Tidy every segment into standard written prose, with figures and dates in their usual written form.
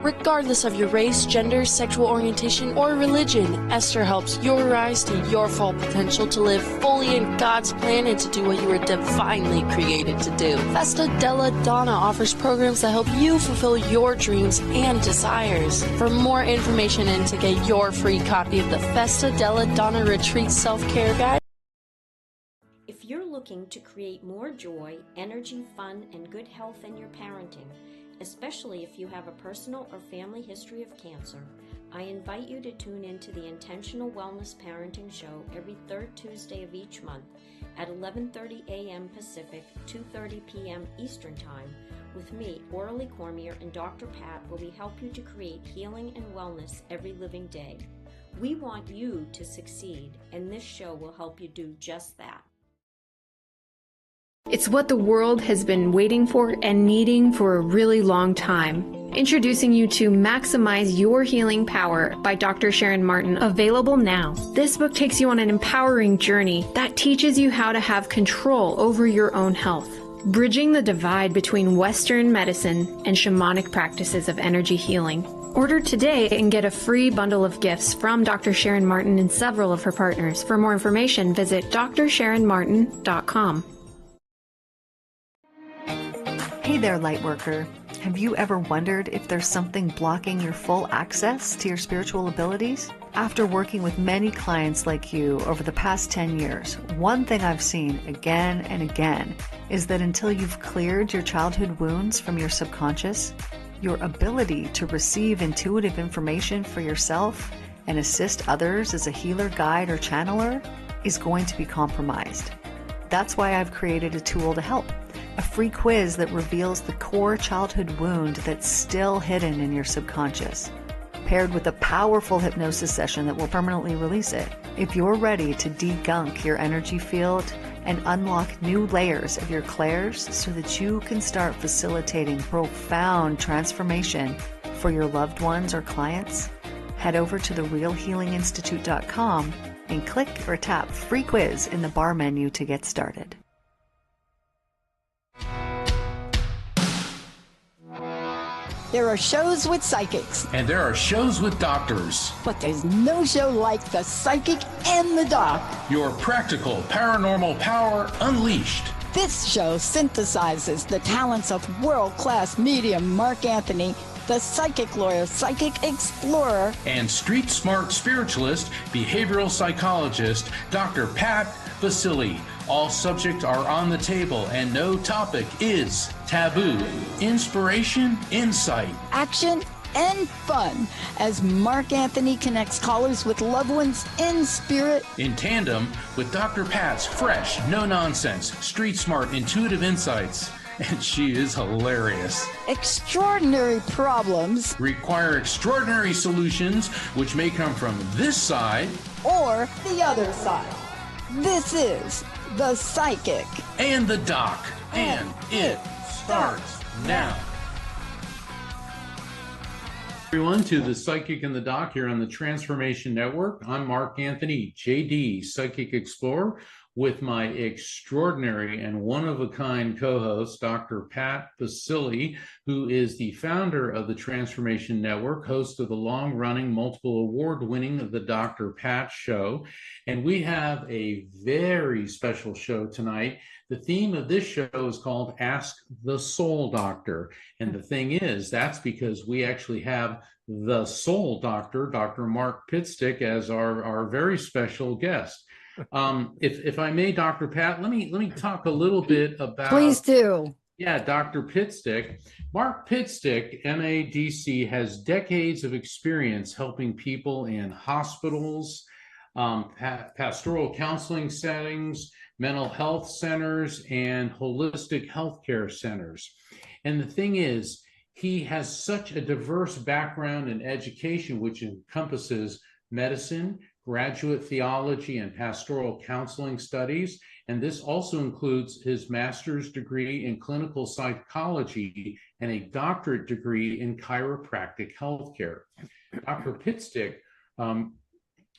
Regardless of your race, gender, sexual orientation, or religion, Esther helps you rise to your full potential to live fully in God's plan and to do what you were divinely created to do. Festa Della Donna offers programs that help you fulfill your dreams and desires. For more information and to get your free copy of the Festa Della Donna Retreat Self-Care Guide, if you're looking to create more joy, energy, fun, and good health in your parenting, especially if you have a personal or family history of cancer, I invite you to tune into the Intentional Wellness Parenting Show every third Tuesday of each month at 11:30 a.m. Pacific, 2:30 p.m. Eastern Time with me, Orly Cormier, and Dr. Pat, where we help you to create healing and wellness every living day. We want you to succeed, and this show will help you do just that. It's what the world has been waiting for and needing for a really long time. Introducing you to Maximize Your Healing Power by Dr. Sharon Martin, available now. This book takes you on an empowering journey that teaches you how to have control over your own health, bridging the divide between Western medicine and shamanic practices of energy healing. Order today and get a free bundle of gifts from Dr. Sharon Martin and several of her partners. For more information, visit drsharonmartin.com. Hey there, Lightworker. Have you ever wondered if there's something blocking your full access to your spiritual abilities? After working with many clients like you over the past 10 years, one thing I've seen again and again is that until you've cleared your childhood wounds from your subconscious, your ability to receive intuitive information for yourself and assist others as a healer, guide, or channeler is going to be compromised. That's why I've created a tool to help. A free quiz that reveals the core childhood wound that's still hidden in your subconscious, paired with a powerful hypnosis session that will permanently release it. If you're ready to degunk your energy field and unlock new layers of your clairs so that you can start facilitating profound transformation for your loved ones or clients, head over to therealhealinginstitute.com and click or tap free quiz in the bar menu to get started. There are shows with psychics. And there are shows with doctors. But there's no show like The Psychic and the Doc. Your practical paranormal power unleashed. This show synthesizes the talents of world-class medium Mark Anthony, the psychic lawyer, psychic explorer, and street smart spiritualist, behavioral psychologist, Dr. Pat Basili. All subjects are on the table and no topic is taboo. Inspiration, insight, action, and fun as Mark Anthony connects callers with loved ones in spirit, in tandem with Dr. Pat's fresh, no-nonsense, street smart, intuitive insights. And she is hilarious. Extraordinary problems require extraordinary solutions, which may come from this side or the other side. This is The Psychic and the Doc, and it starts now. Everyone, to The Psychic and the Doc here on the Transformation Network. I'm Mark Anthony, JD, Psychic Explorer, with my extraordinary and one-of-a-kind co-host, Dr. Pat Basili, who is the founder of the Transformation Network, host of the long-running, multiple award-winning The Dr. Pat Show. And we have a very special show tonight. The theme of this show is called Ask the Soul Doctor. And the thing is, that's because we actually have the Soul Doctor, Dr. Mark Pitstick, as our very special guest. If I may, Dr. Pat, let me talk a little bit about. Please do. Yeah, Dr. Pitstick. Mark Pitstick, MADC, has decades of experience helping people in hospitals, pastoral counseling settings, mental health centers, and holistic healthcare centers. And the thing is, he has such a diverse background in education, which encompasses medicine, graduate theology, and pastoral counseling studies. And this also includes his master's degree in clinical psychology and a doctorate degree in chiropractic healthcare. Dr. Pitstick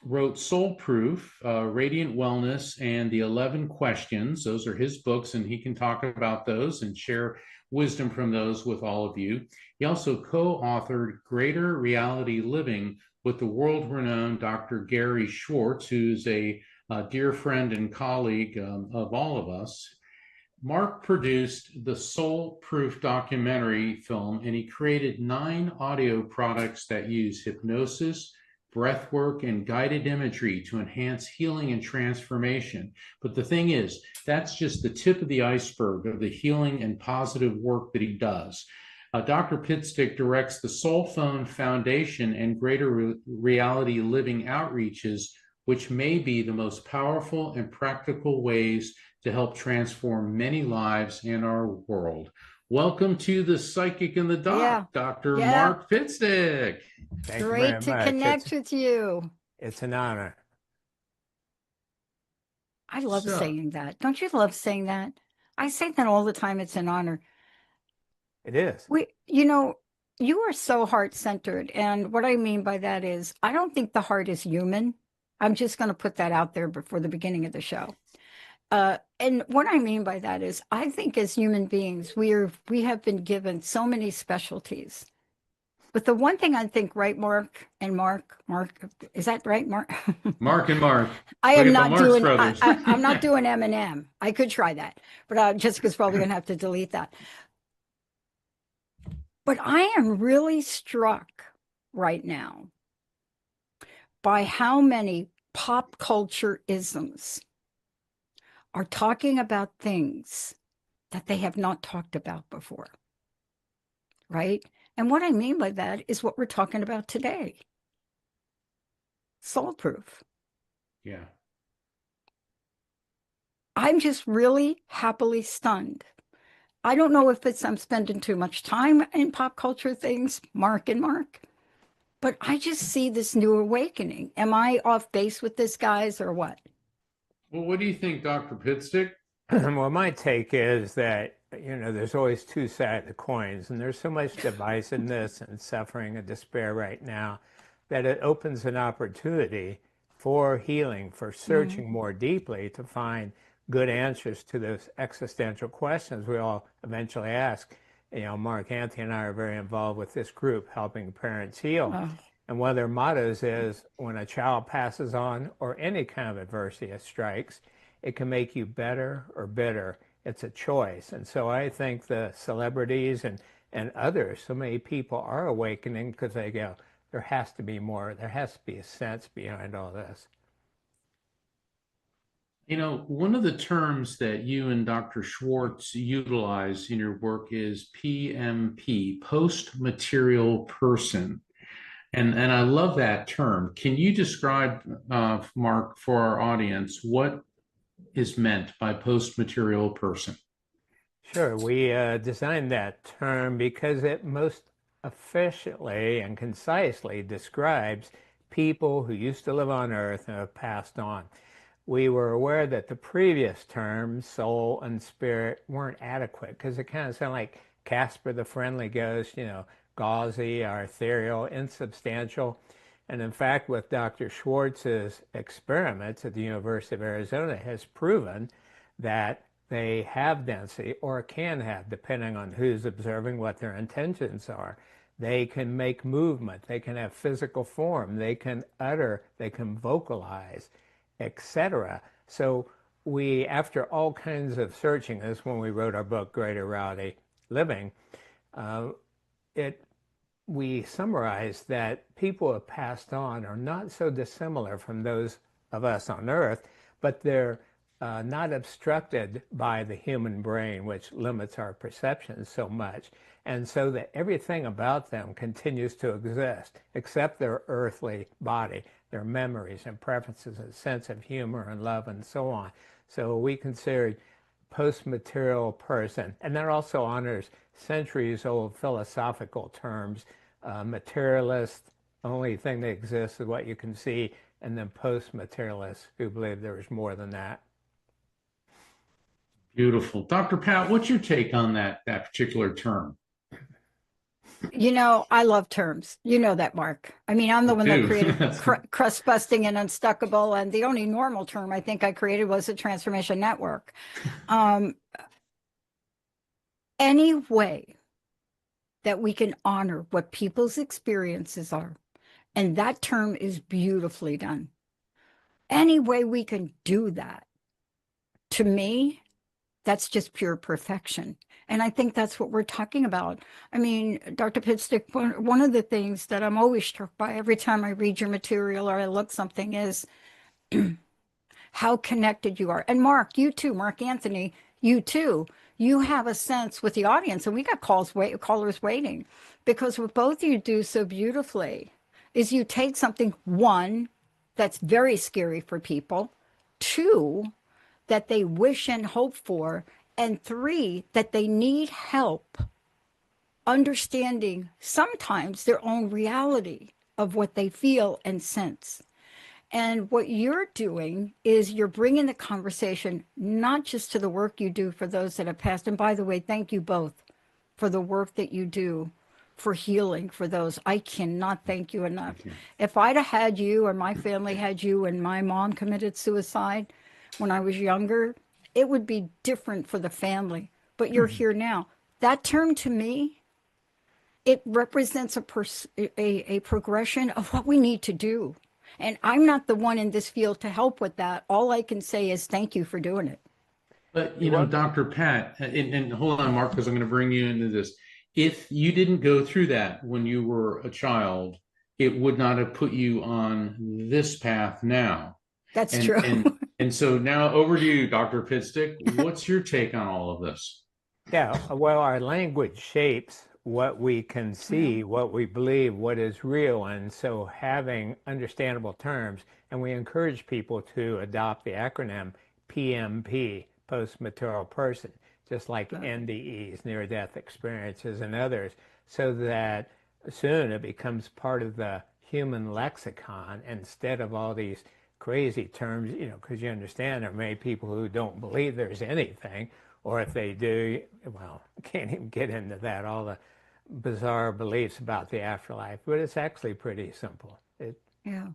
wrote Soul Proof, Radiant Wellness, and the 11 Questions. Those are his books, and he can talk about those and share wisdom from those with all of you. He also co-authored Greater Reality Living with the world-renowned Dr. Gary Schwartz, who's a dear friend and colleague of all of us. Mark produced the Soul Proof documentary film, and he created 9 audio products that use hypnosis, breath work, and guided imagery to enhance healing and transformation. But the thing is, that's just the tip of the iceberg of the healing and positive work that he does. Dr. Pitstick directs the Soul Phone Foundation and Greater Reality Living outreaches, which may be the most powerful and practical ways to help transform many lives in our world. Welcome to the Psychic in the Doc, Dr. Mark Pitstick. Thank you Great very to much. connect with you. It's an honor. I love saying that. Don't you love saying that? I say that all the time. It's an honor. It is. You are so heart-centered. And what I mean by that is, I don't think the heart is human. I'm just going to put that out there before the beginning of the show. And what I mean by that is, I think as human beings, we have been given so many specialties. But the one thing I think, right, Mark, is that right, Mark? Mark and Mark. I'm not doing Eminem. I could try that, but Jessica's probably going to have to delete that. But I am really struck right now by how many pop culture isms are talking about things that they have not talked about before, right? And what I mean by that is what we're talking about today. Soul proof. Yeah. I'm just really happily stunned. I don't know if I'm spending too much time in pop culture things, Mark, but I just see this new awakening. Am I off base with this, guys, or what? Well, what do you think, Dr. Pitstick? Well, my take is that, there's always two sides of coins, and there's so much divisiveness and suffering and despair right now that it opens an opportunity for healing, for searching more deeply to find good answers to those existential questions we all eventually ask. Mark Anthony and I are very involved with this group, helping parents heal. Oh. And one of their mottos is, when a child passes on or any kind of adversity strikes, it can make you better or bitter. It's a choice. And so I think the celebrities and others, so many people are awakening because they go, there has to be more. There has to be a sense behind all this. One of the terms that you and Dr. Schwartz utilize in your work is PMP, post-material person. And I love that term. Can you describe, Mark, for our audience, what is meant by post-material person? Sure. We designed that term because it most efficiently and concisely describes people who used to live on Earth and have passed on. We were aware that the previous terms, soul and spirit, weren't adequate because it kind of sounded like Casper the Friendly Ghost, gauzy, ethereal, insubstantial. And in fact, with Dr. Schwartz's experiments at the University of Arizona has proven that they have density, or can have, depending on who's observing, what their intentions are. They can make movement, they can have physical form, they can utter, they can vocalize, etc. So we, after all kinds of searching, this is when we wrote our book, Greater Reality Living, we summarized that people who have passed on are not so dissimilar from those of us on Earth, but they're not obstructed by the human brain, which limits our perceptions so much. And so that everything about them continues to exist, except their earthly body, their memories and preferences and sense of humor and love and so on. So we considered post-material person, and that also honors centuries-old philosophical terms. Materialist, only thing that exists is what you can see, and then post-materialists who believe there is more than that. Beautiful. Dr. Pat, what's your take on that particular term? I love terms. You know that, Mark. I mean, I'm the one that created crust busting and unstuckable, and the only normal term I think I created was a transformation network. And any way that we can honor what people's experiences are, and that term is beautifully done. Any way we can do that, to me, that's just pure perfection. And I think that's what we're talking about. I mean, Dr. Pitstick, one of the things that I'm always struck by every time I read your material or I look something is how connected you are. And Mark, you too, Mark Anthony, you too. You have a sense with the audience, and we got callers waiting, because what both you do so beautifully is you take something, one, that's very scary for people, two, that they wish and hope for, and three, that they need help understanding sometimes their own reality of what they feel and sense. And what you're doing is you're bringing the conversation not just to the work you do for those that have passed. And by the way, thank you both for the work that you do for healing for those. I cannot thank you enough. Thank you. If I'd have had you, or my family had you, and my mom committed suicide when I was younger, it would be different for the family. But you're here now. That term, to me, it represents a progression of what we need to do. And I'm not the one in this field to help with that. All I can say is thank you for doing it. But, you know, Dr. Pat, and hold on, Mark, because I'm going to bring you into this. If you didn't go through that when you were a child, it would not have put you on this path now. That's true. And so now over to you, Dr. Pitstick. What's your take on all of this? Yeah, well, our language shapes what we can see, what we believe, what is real. And so having understandable terms, and we encourage people to adopt the acronym PMP, post-material person, just like NDEs, near-death experiences, and others, so that soon it becomes part of the human lexicon instead of all these crazy terms, you know, because you understand there are many people who don't believe there's anything, or if they do, well, can't even get into that, all the bizarre beliefs about the afterlife, but it's actually pretty simple. Yeah.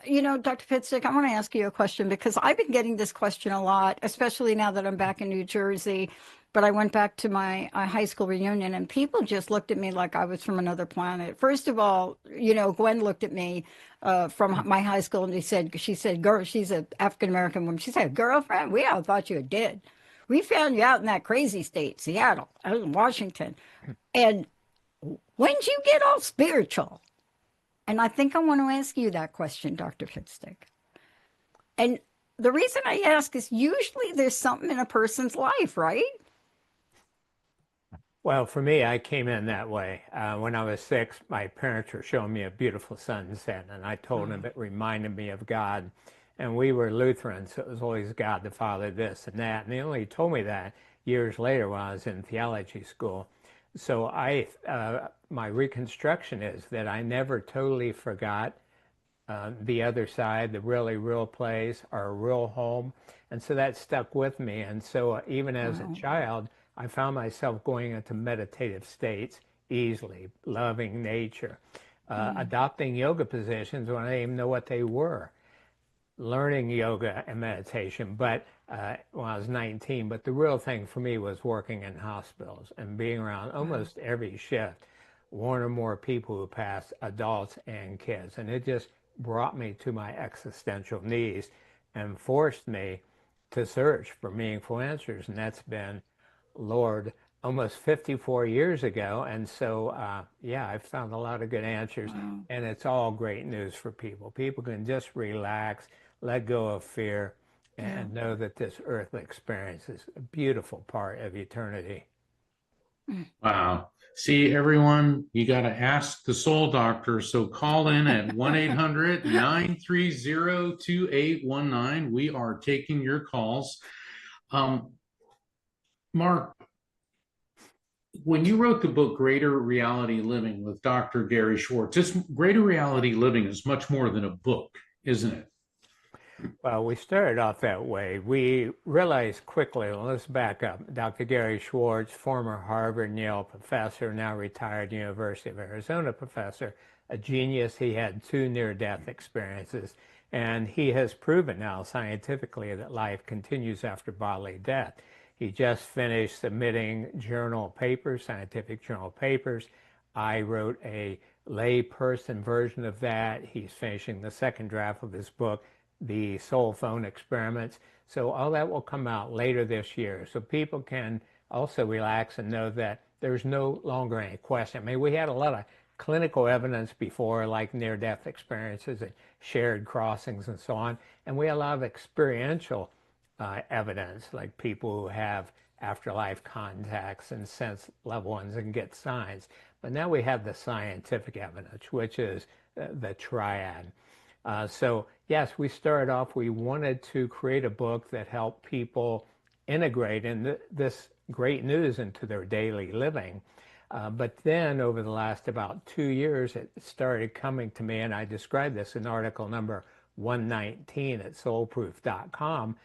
You know, Dr. Pitstick, I want to ask you a question, because I've been getting this question a lot, especially now that I'm back in New Jersey. But I went back to my high school reunion, and people just looked at me like I was from another planet. First of all, you know, Gwen looked at me from my high school, and she said, girl, she's an African-American woman. She said, girlfriend, we all thought you were dead. We found you out in that crazy state, Seattle. I was in Washington. And when'd you get all spiritual? And I think I want to ask you that question, Dr. Pitstick. And the reason I ask is usually there's something in a person's life, right? Well, for me, I came in that way. When I was 6, my parents were showing me a beautiful sunset, and I told them it reminded me of God. And we were Lutherans, so it was always God the Father, this and that. And they only told me that years later when I was in theology school. So my reconstruction is that I never totally forgot the other side, the really real place, our real home. And so that stuck with me. And so even as a child, I found myself going into meditative states easily, loving nature, adopting yoga positions when I didn't even know what they were, learning yoga and meditation, but when I was 19. But the real thing for me was working in hospitals and being around almost every shift, one or more people who passed, adults and kids. And it just brought me to my existential knees and forced me to search for meaningful answers. And that's been, Lord, almost 54 years ago. And so, yeah, I've found a lot of good answers. And it's all great news for people. People can just relax, let go of fear, and know that this earthly experience is a beautiful part of eternity. Wow. See, everyone, you got to ask the soul doctor. So call in at 1-800-930-2819. We are taking your calls. Mark, when you wrote the book Greater Reality Living with Dr. Gary Schwartz, this Greater Reality Living is much more than a book, isn't it? Well, we started off that way. We realized quickly, well, let's back up. Dr. Gary Schwartz, former Harvard and Yale professor, now retired University of Arizona professor, a genius. He had 2 near-death experiences, and he has proven now scientifically that life continues after bodily death. He just finished submitting journal papers, scientific journal papers. I wrote a layperson version of that. He's finishing the second draft of his book, The Soul Phone Experiments. So all that will come out later this year. So people can also relax and know that there's no longer any question. I mean, we had a lot of clinical evidence before, like near-death experiences and shared crossings and so on. And we had a lot of experiential evidence, like people who have afterlife contacts and sense loved ones and get signs. But now we have the scientific evidence, which is the triad. So yes, we started off, we wanted to create a book that helped people integrate this great news into their daily living. But then over the last about 2 years, it started coming to me, and I described this in article number 119 at soulproof.com,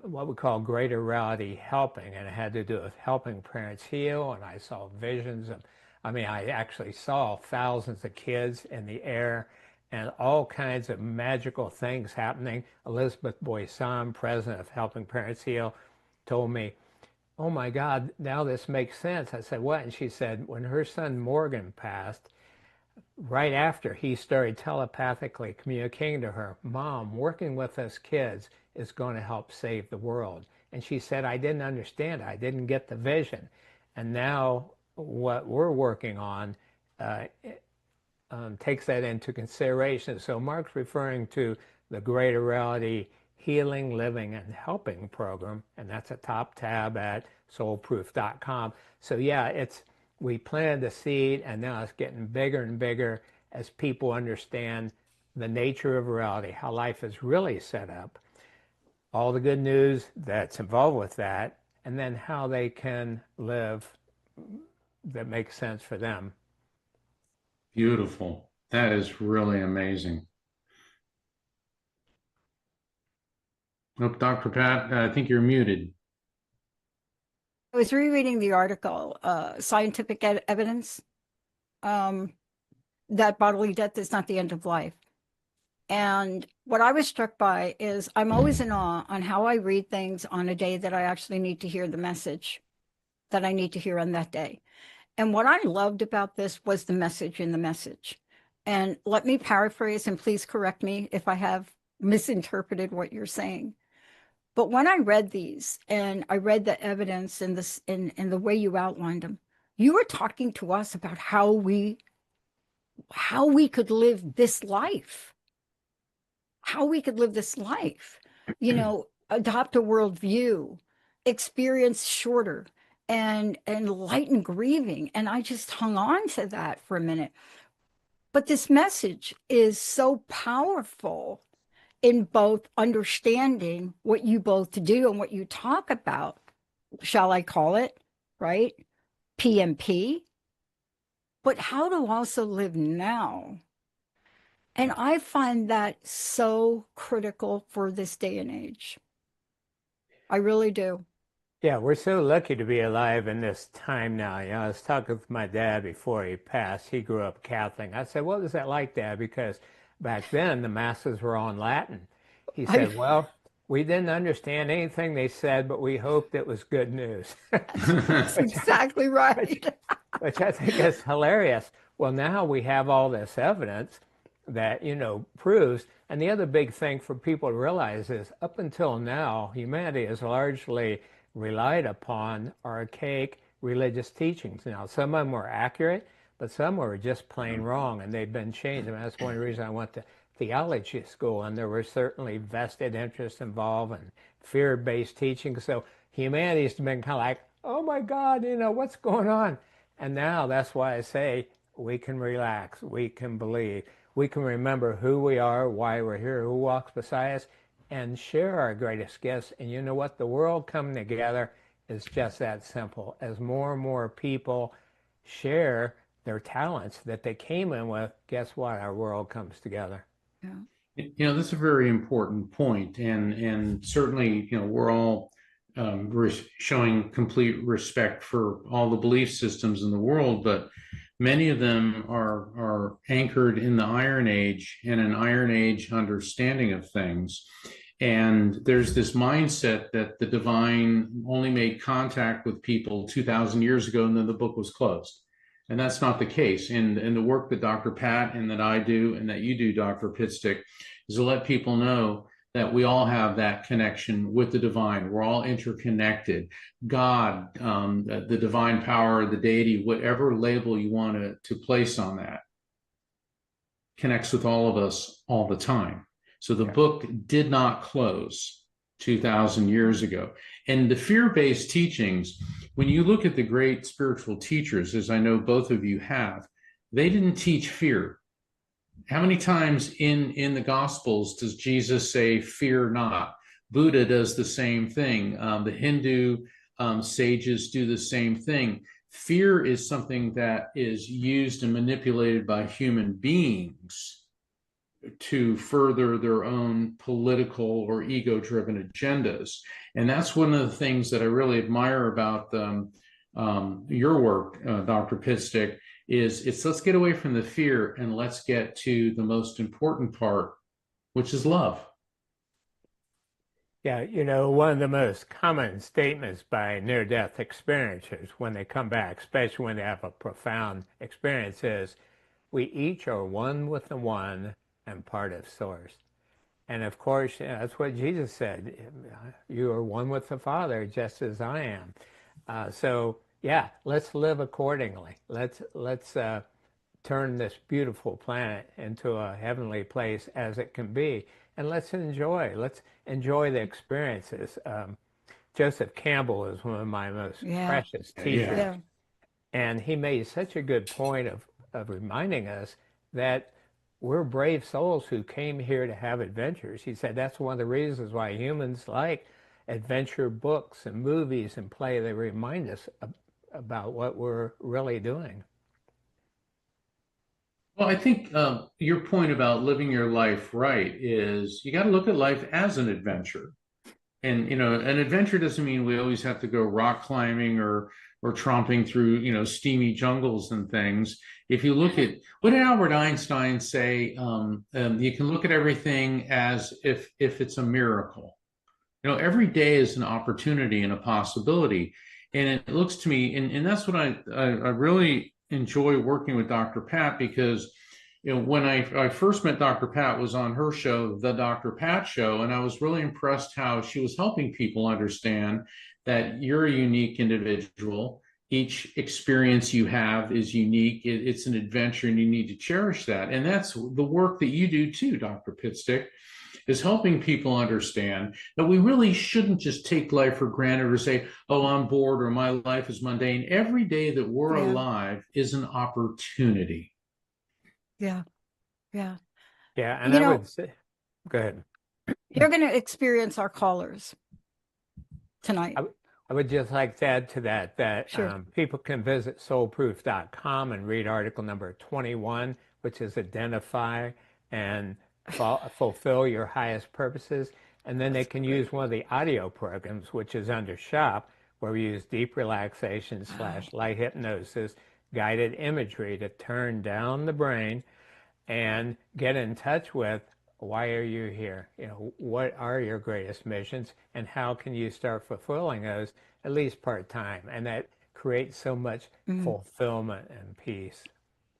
what we call greater reality helping. And it had to do with helping parents heal. And I saw visions of, I actually saw thousands of kids in the air and all kinds of magical things happening. Elizabeth Boyson, president of Helping Parents Heal, told me, "Oh my God, now this makes sense." I said, "What?" And she said, when her son Morgan passed, right after he started telepathically communicating to her, "Mom, working with us kids is going to help save the world." And she said, "I didn't understand. I didn't get the vision." And now what we're working on takes that into consideration. So Mark's referring to the Greater Reality Healing, Living, and Helping program, and that's a top tab at soulproof.com. So yeah, we planted the seed, and now it's getting bigger and bigger as people understand the nature of reality, how life is really set up, all the good news that's involved with that, and then how they can live that makes sense for them. Beautiful. That is really amazing. Oh, Dr. Pat, I think you're muted. I was rereading the article, Scientific Evidence, that bodily death is not the end of life. And what I was struck by is I'm always in awe on how I read things on a day that I actually need to hear the message that I need to hear on that day. And what I loved about this was the message in the message. And let me paraphrase, and please correct me if I have misinterpreted what you're saying. But when I read these and I read the evidence and this and the way you outlined them, you were talking to us about how we could live this life, you know, adopt a worldview, experience shorter and lighten grieving. And I just hung on to that for a minute. But this message is so powerful in both understanding what you both do and what you talk about, shall I call it, right? PMP, but how to also live now. And I find that so critical for this day and age. I really do. Yeah, we're so lucky to be alive in this time now. You know, I was talking with my dad before he passed. He grew up Catholic. I said, "What was that like, Dad?" Because back then the masses were all in Latin. He said, "Well, we didn't understand anything they said, but we hoped it was good news." That's exactly right. Which I think is hilarious. Well, now we have all this evidence that, you know, proves. And the other big thing for people to realize is up until now, humanity has largely relied upon archaic religious teachings. Now, some of them were accurate, but some were just plain wrong, and they've been changed. I mean, that's one reason I went to theology school, and there were certainly vested interests involved and fear-based teaching. So humanity's been kind of like, "Oh my God, you know, what's going on?" And now that's why I say we can relax, we can believe, we can remember who we are, why we're here, who walks beside us, and share our greatest gifts. And you know what? The world coming together is just that simple. As more and more people share their talents that they came in with, guess what? Our world comes together. Yeah. You know, that's a very important point, and certainly, you know, we're all showing complete respect for all the belief systems in the world, but many of them are anchored in the Iron Age and an Iron Age understanding of things. And there's this mindset that the divine only made contact with people 2,000 years ago and then the book was closed. And that's not the case. And the work that Dr. Pat and that I do and that you do, Dr. Pitstick, is to let people know that we all have that connection with the divine. We're all interconnected. God, the divine power, the deity, whatever label you want to place on that, connects with all of us all the time. So the book did not close 2,000 years ago. And the fear-based teachings, when you look at the great spiritual teachers, as I know both of you have, they didn't teach fear. How many times in the Gospels does Jesus say, fear not? Buddha does the same thing. The Hindu sages do the same thing. Fear is something that is used and manipulated by human beings to further their own political or ego-driven agendas. And that's one of the things that I really admire about your work, Dr. Pitstick, is let's get away from the fear and let's get to the most important part, which is love. Yeah, you know, one of the most common statements by near-death experiencers when they come back, especially when they have a profound experience, is, we each are one with the one and part of source. And of course, that's what Jesus said. You are one with the Father, just as I am. So yeah, let's live accordingly. Let's turn this beautiful planet into a heavenly place as it can be. And let's enjoy the experiences. Joseph Campbell is one of my most precious teachers. Yeah. And he made such a good point of reminding us that we're brave souls who came here to have adventures. He said that's one of the reasons why humans like adventure books and movies and play. They remind us about what we're really doing. Well, I think your point about living your life right is you got to look at life as an adventure. And, you know, an adventure doesn't mean we always have to go rock climbing or tromping through, you know, steamy jungles and things. If you look at, what did Albert Einstein say? You can look at everything as if it's a miracle. You know, every day is an opportunity and a possibility. And it looks to me, and that's what I really enjoy working with Dr. Pat, because you know, when I first met Dr. Pat was on her show, The Dr. Pat Show, and I was really impressed how she was helping people understand that you're a unique individual. Each experience you have is unique. It's an adventure, and you need to cherish that. And that's the work that you do too, Dr. Pitstick, is helping people understand that we really shouldn't just take life for granted or say, oh, I'm bored or my life is mundane. Every day that we're alive is an opportunity. Yeah. Yeah. Yeah. And I would say, go ahead. You're going to experience our callers tonight. I would just like to add to that Sure. People can visit soulproof.com and read article number 21, which is identify and fulfill your highest purposes. And then they can use one of the audio programs, which is under shop, where we use deep relaxation / light hypnosis, guided imagery to turn down the brain and get in touch with, why are you here? You know, what are your greatest missions, and how can you start fulfilling those, at least part-time? And that creates so much fulfillment and peace.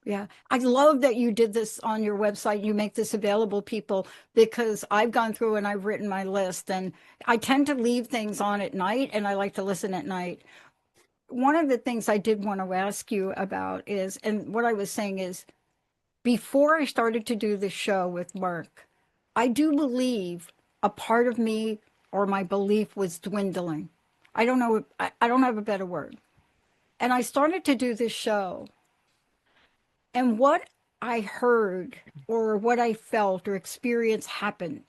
Yeah. I love that you did this on your website. You make this available, people, because I've gone through and I've written my list, and I tend to leave things on at night, and I like to listen at night. One of the things I did want to ask you about is, and what I was saying is, before I started to do this show with Mark, I do believe a part of me, or my belief, was dwindling. I don't know. I don't have a better word. And I started to do this show. And what I heard, or what I felt or experienced happen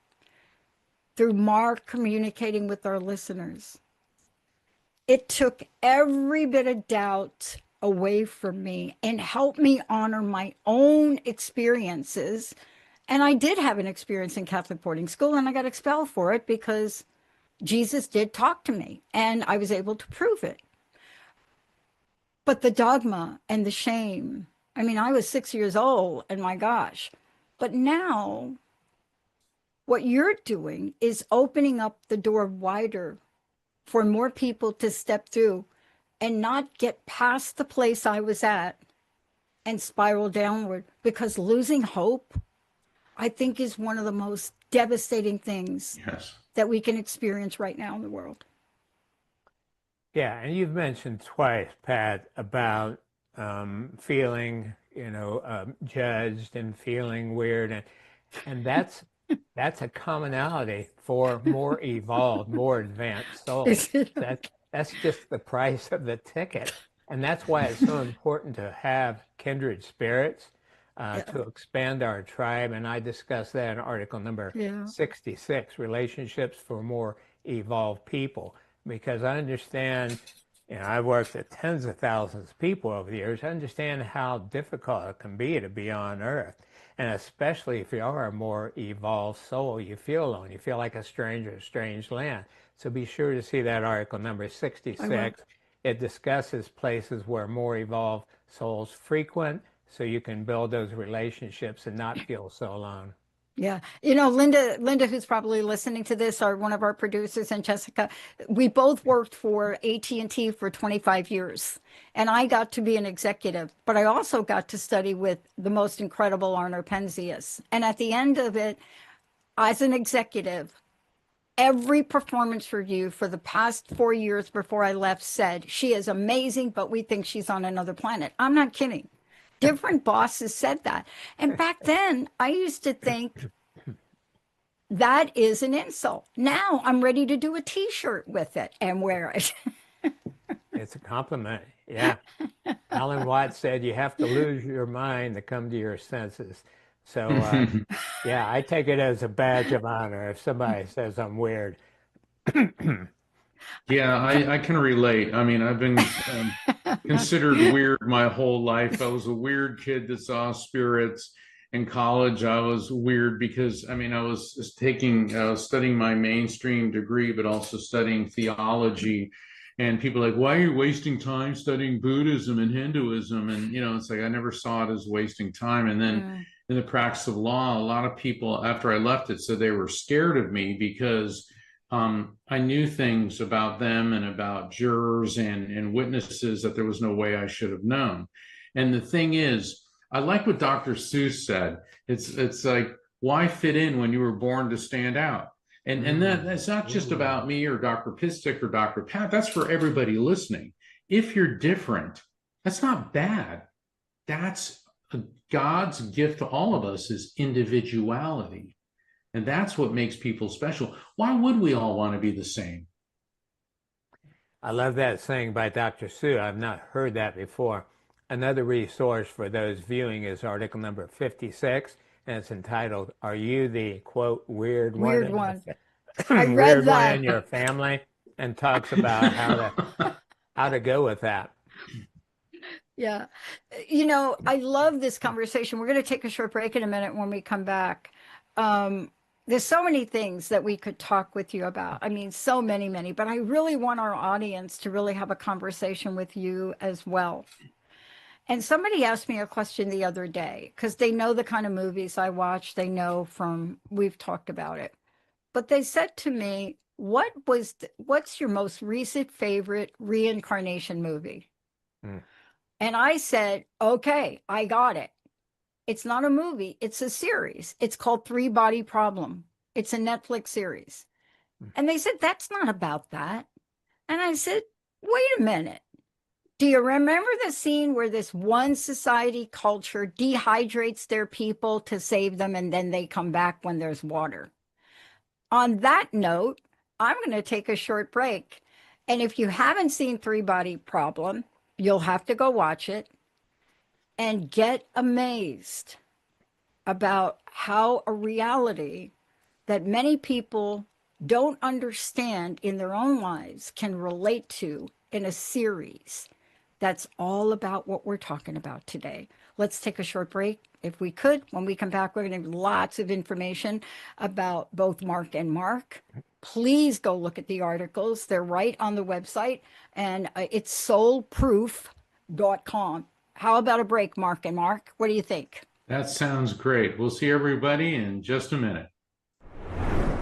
through Mark communicating with our listeners, it took every bit of doubt away from me and helped me honor my own experiences. And I did have an experience in Catholic boarding school, and I got expelled for it because Jesus did talk to me, and I was able to prove it. But the dogma and the shame, I mean, I was 6 years old, and my gosh. But now What you're doing is opening up the door wider for more people to step through and not get past the place I was at and spiral downward, because losing hope, I think, is one of the most devastating things that we can experience right now in the world. Yeah, and you've mentioned twice, Pat, about feeling, judged and feeling weird, and that's a commonality for more evolved, more advanced souls. That's just the price of the ticket, and that's why it's so important to have kindred spirits to expand our tribe. And I discussed that in article number 66, Relationships for More Evolved People, because I understand, I've worked with tens of thousands of people over the years. I understand how difficult it can be to be on Earth. And especially if you are a more evolved soul, you feel alone. You feel like a stranger in a strange land. So be sure to see that article number 66. It discusses places where more evolved souls frequent, so you can build those relationships and not feel so alone. Yeah. Linda, who's probably listening to this, are one of our producers, and Jessica, we both worked for AT&T for 25 years. And I got to be an executive, but I also got to study with the most incredible Arno Penzias. And at the end of it, as an executive, every performance review for the past 4 years before I left said, she is amazing, but we think she's on another planet. I'm not kidding. Different bosses said that. And back then, I used to think that is an insult. Now I'm ready to do a T-shirt with it and wear it. It's a compliment. Yeah. Alan Watts said you have to lose your mind to come to your senses. So, yeah, I take it as a badge of honor if somebody says I'm weird. Yeah, I can relate. I mean, I've been considered weird my whole life. I was a weird kid that saw spirits. In college, I was weird because, I was studying my mainstream degree, but also studying theology. And people are like, why are you wasting time studying Buddhism and Hinduism? And, it's like I never saw it as wasting time. And then in the practice of law, a lot of people, after I left it, said they were scared of me because I knew things about them and about jurors and witnesses that there was no way I should have known. And the thing is, I like what Dr. Seuss said. It's like, why fit in when you were born to stand out? And that's not just about me or Dr. Pitstick or Dr. Pat. That's for everybody listening. If you're different, that's not bad. That's God's gift to all of us, is individuality. And that's what makes people special. Why would we all want to be the same? I love that saying by Dr. Seuss. I've not heard that before. Another resource for those viewing is article number 56, and it's entitled, Are You the, quote, weird one? Weird one. I read that. One in your family, and talks about how to go with that. Yeah. I love this conversation. We're going to take a short break in a minute. When we come back, there's so many things that we could talk with you about. So many, but I really want our audience to really have a conversation with you as well. And somebody asked me a question the other day, because they know the kind of movies I watch. They know we've talked about it. But they said to me, what's your most recent favorite reincarnation movie? And I said, okay, I got it. It's not a movie. It's a series. It's called Three Body Problem. It's a Netflix series. And they said, that's not about that. And I said, wait a minute. Do you remember the scene where this one society culture dehydrates their people to save them, and then they come back when there's water? On that note, I'm going to take a short break. And if you haven't seen Three Body Problem, you'll have to go watch it and get amazed about how a reality that many people don't understand in their own lives can relate to in a series that's all about what we're talking about today. Let's take a short break, if we could. When we come back, we're going to have lots of information about both Mark and Mark. Please go look at the articles. They're right on the website, and it's soulproof.com. How about a break, Mark and Mark? What do you think? That sounds great. We'll see everybody in just a minute.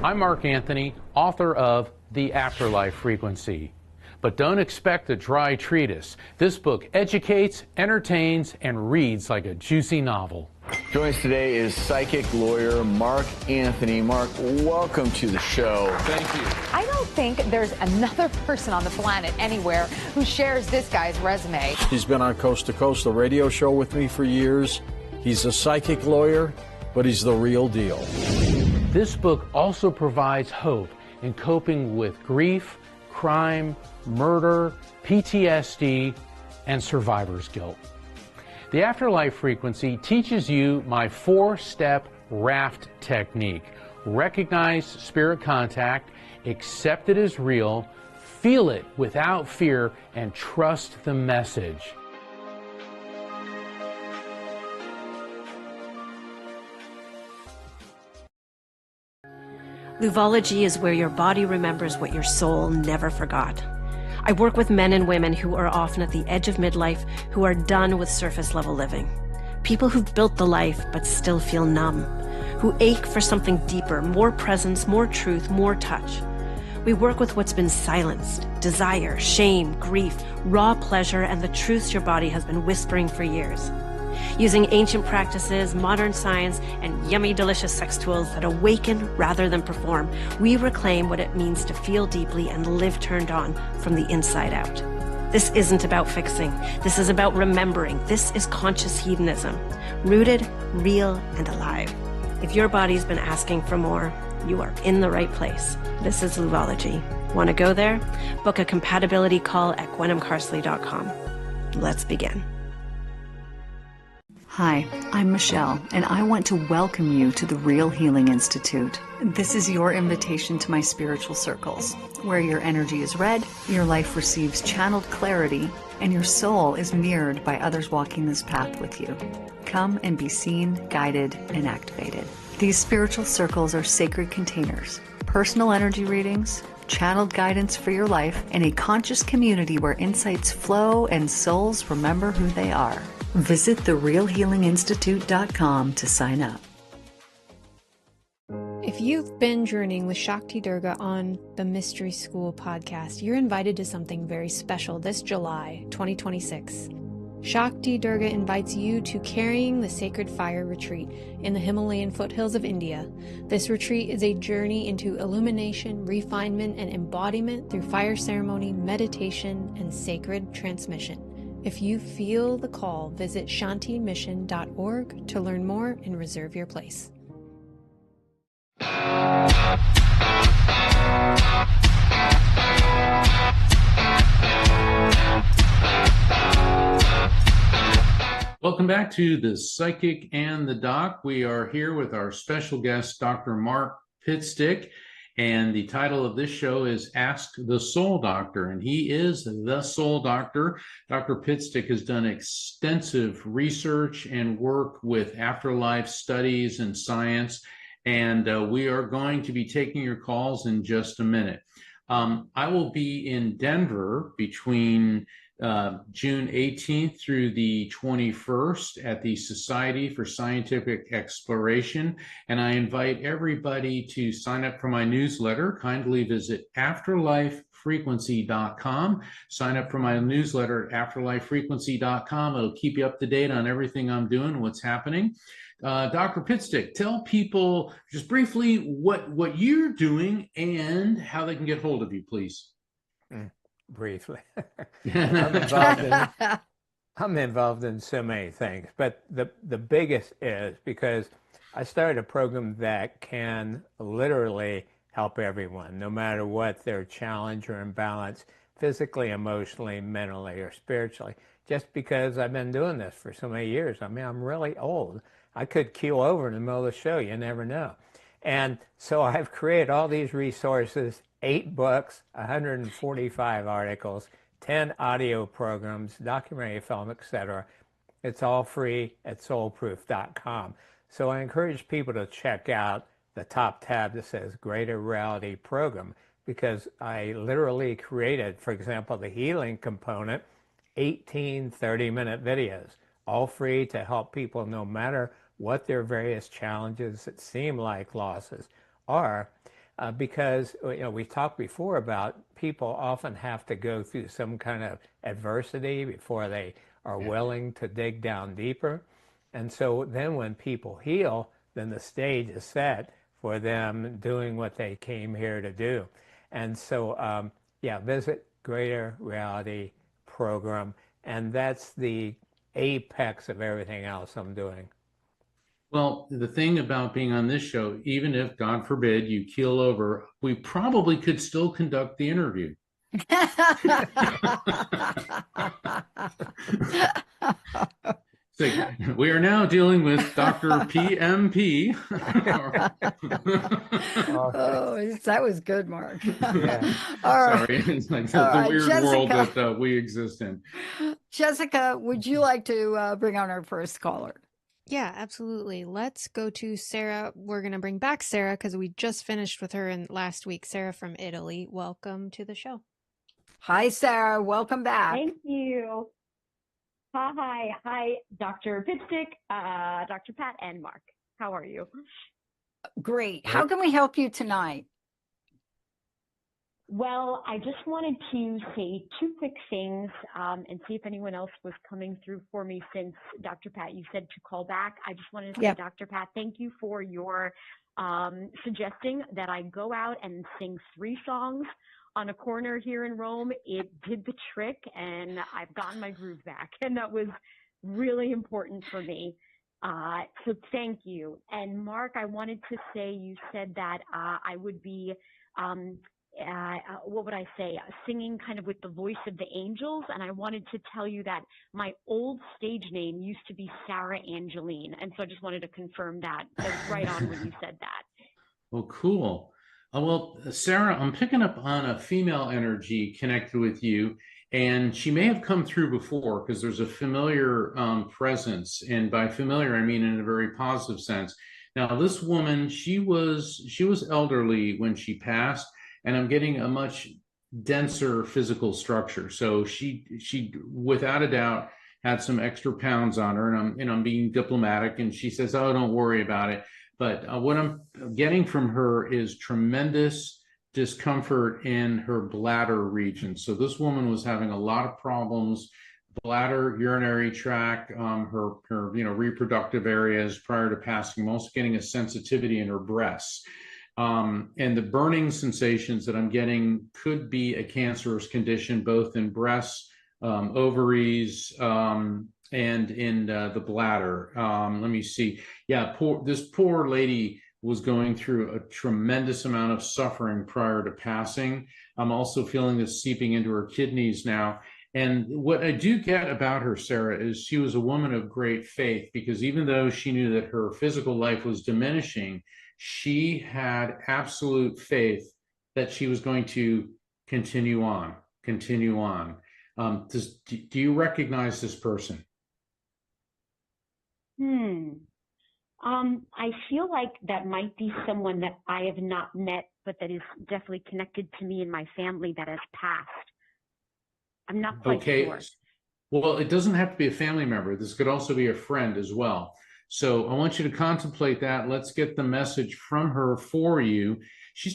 I'm Mark Anthony, author of The Afterlife Frequency. But don't expect a dry treatise. This book educates, entertains, and reads like a juicy novel. Joining us today is psychic lawyer Mark Anthony. Mark, welcome to the show. Thank you. I don't think there's another person on the planet anywhere who shares this guy's resume. He's been on Coast to Coast, the radio show with me for years. He's a psychic lawyer, but he's the real deal. This book also provides hope in coping with grief, crime, murder, PTSD, and survivor's guilt. The Afterlife Frequency teaches you my 4-step raft technique. Recognize spirit contact, accept it as real, feel it without fear, and trust the message. Luvology is where your body remembers what your soul never forgot. I work with men and women who are often at the edge of midlife, who are done with surface level living. People who've built the life but still feel numb, who ache for something deeper, more presence, more truth, more touch. We work with what's been silenced: desire, shame, grief, raw pleasure, and the truths your body has been whispering for years. Using ancient practices, modern science, and yummy, delicious sex tools that awaken rather than perform, we reclaim what it means to feel deeply and live turned on from the inside out. This isn't about fixing. This is about remembering. This is conscious hedonism, rooted, real, and alive. If your body's been asking for more, you are in the right place. This is Luvology. Want to go there? Book a compatibility call at gwenhamcarsley.com. Let's begin. Hi, I'm Michelle, and I want to welcome you to the Real Healing Institute. This is your invitation to my spiritual circles, where your energy is read, your life receives channeled clarity, and your soul is mirrored by others walking this path with you. Come and be seen, guided, and activated. These spiritual circles are sacred containers, personal energy readings, channeled guidance for your life, and a conscious community where insights flow and souls remember who they are. Visit therealhealinginstitute.com to sign up. If you've been journeying with Shakti Durga on the Mystery School podcast, you're invited to something very special this July 2026. Shakti Durga invites you to Carrying the Sacred Fire retreat in the Himalayan foothills of India. This retreat is a journey into illumination, refinement, and embodiment through fire ceremony, meditation, and sacred transmission. If you feel the call, visit shantimission.org to learn more and reserve your place. Welcome back to The Psychic and the Doc. We are here with our special guest, Dr. Mark Pitstick. And the title of this show is Ask the Soul Doctor, and he is the Soul Doctor. Dr. Pitstick has done extensive research and work with afterlife studies and science, and we are going to be taking your calls in just a minute. I will be in Denver between June 18th through the 21st at the Society for Scientific Exploration, and I invite everybody to sign up for my newsletter. Kindly visit afterlifefrequency.com. Sign up for my newsletter at afterlifefrequency.com. It'll keep you up to date on everything I'm doing, what's happening. Dr. Pitstick, tell people just briefly what you're doing and how they can get hold of you, please. Briefly. I'm involved in so many things, but the biggest is because I started a program that can literally help everyone, no matter what their challenge or imbalance, physically, emotionally, mentally, or spiritually, just because I've been doing this for so many years. I mean, I'm really old. I could keel over in the middle of the show. You never know. And so I've created all these resources, 8 books, 145 articles, 10 audio programs, documentary film, etc. It's all free at soulproof.com. So I encourage people to check out the top tab that says Greater Reality Program, because I literally created, for example, the healing component, 18 30-minute videos, all free to help people no matter what their various challenges that seem like losses are. because we talked before about people often have to go through some kind of adversity before they are willing to dig down deeper. And so then when people heal, then the stage is set for them doing what they came here to do. And so, visit Greater Reality Program, and that's the apex of everything else I'm doing. Well, the thing about being on this show, even if, God forbid, you keel over, we probably could still conduct the interview. So we are now dealing with Dr. PMP. Oh, that was good, Mark. Yeah. All right. Sorry, it's like the weird world that we exist in. Jessica, would you like to bring on our first caller? Yeah, absolutely. Let's go to Sarah. We're going to bring back Sarah because we just finished with her in last week. Sarah from Italy. Welcome to the show. Hi, Sarah. Welcome back. Thank you. Hi, Dr. Pitstick, Dr. Pat, and Mark. How are you? Great. How can we help you tonight? Well, I just wanted to say two quick things and see if anyone else was coming through for me since Dr. Pat, you said to call back. I just wanted to say, Dr. Pat, thank you for your suggesting that I go out and sing 3 songs on a corner here in Rome. It did the trick, and I've gotten my groove back, and that was really important for me. So thank you. And Mark, I wanted to say, you said that I would be, what would I say, singing kind of with the voice of the angels. And I wanted to tell you that my old stage name used to be Sarah Angeline. And so I just wanted to confirm that. That was right on when you said that. Well, cool. Well, Sarah, I'm picking up on a female energy connected with you, and she may have come through before because there's a familiar presence, and by familiar I mean in a very positive sense. Now, this woman, she was elderly when she passed, and I'm getting a much denser physical structure. So she without a doubt had some extra pounds on her, and I'm being diplomatic, and she says, "Oh, don't worry about it." But what I'm getting from her is tremendous discomfort in her bladder region. So this woman was having a lot of problems, bladder, urinary tract, her reproductive areas prior to passing. I'm also getting a sensitivity in her breasts. And the burning sensations that I'm getting could be a cancerous condition, both in breasts, ovaries, and in the bladder. Let me see. Yeah, this poor lady was going through a tremendous amount of suffering prior to passing. I'm also feeling this seeping into her kidneys now. And what I do get about her, Sarah, is she was a woman of great faith, because even though she knew that her physical life was diminishing, she had absolute faith that she was going to continue on. Do you recognize this person? I feel like that might be someone that I have not met, but that is definitely connected to me and my family that has passed. I'm not quite sure. Well, it doesn't have to be a family member. This could also be a friend as well. So I want you to contemplate that. Let's get the message from her for you.